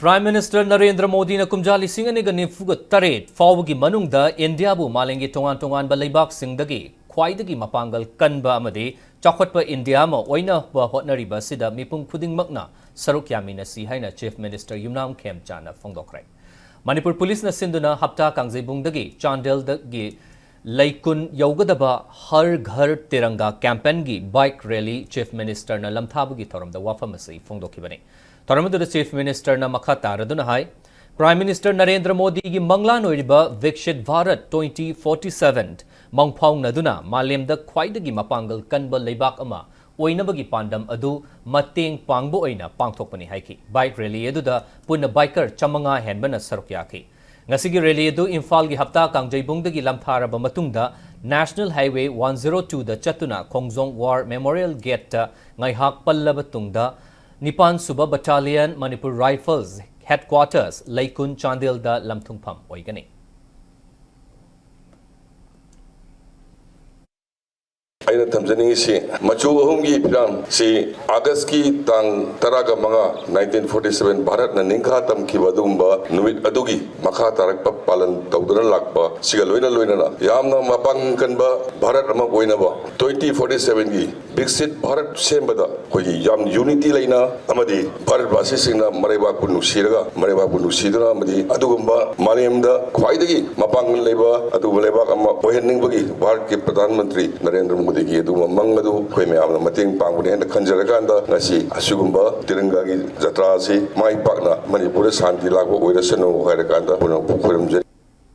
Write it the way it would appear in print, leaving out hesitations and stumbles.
Prime Minister Narendra Modi na kumjali singani gani fuga taret fawagi manungda India bu malengi tongan balaybak singdagi khwaidagi mapangal kanba amadi chakhwatpa India ma oina ba hotnariba sida mipum khuding makna saruk yamina si haina Chief Minister Yumnam Khemchana phongdokrai. Manipur Police na sinduna hapta kangjebungdagi Chandel dagi Laikun Yogadaba Har Ghar Tiranga campaign gi bike rally Chief Minister na lamthabugi thoramda wafamasi phongdokibani. Taramadu Chief Minister na Makata Radunahai, Prime Minister Narendra Modi gi Mangla Noiriba Vikshit Bharat 2047 Mangpong Naduna Malem da Khwaidagi Mapangal Kanba Leibak Ama Oinabagi Pandam Adu Mateng Pangbo Oina Pangthokpani Haiki Bike Rally Eduda Puna Biker Chamanga Henbana Sarukyaki Ngasigi Rally Edu Imphal gi Hapta Kangjaibungdagi Lamtharaba Matungda National Highway 102 da Chatuna Khongjong War Memorial Gate ta Ngaihak Pallaba Tungda Nipan Suba Battalion Manipur Rifles Headquarters Laikun Chandel da Lamthungpham oigani. Aina thamjani si machu ahumgi piram si August ki tang taraga manga 1947 Bharat na ningkha tamki badumba numit adugi makha tarakpa palan tawdana lakpa siga loina na yamna mapang kanba Bharat ama oina ba 2047 gi Vikshit Bharat sembada koi yam unity laina amadi Bharat basi singna mareba ku nusidra amadi adugumba malemda khwaidagi mapang leba adu leba ama ohenning bagi Bharat ki Pradhan Mantri Narendra Modi gi adu mangadu koi me amna mating pangune hen khanjaraganda ngasi asugumba tiranga gi jatra si mai pakna Manipur shanti lagwa oirasano hairaganda puno pukhuram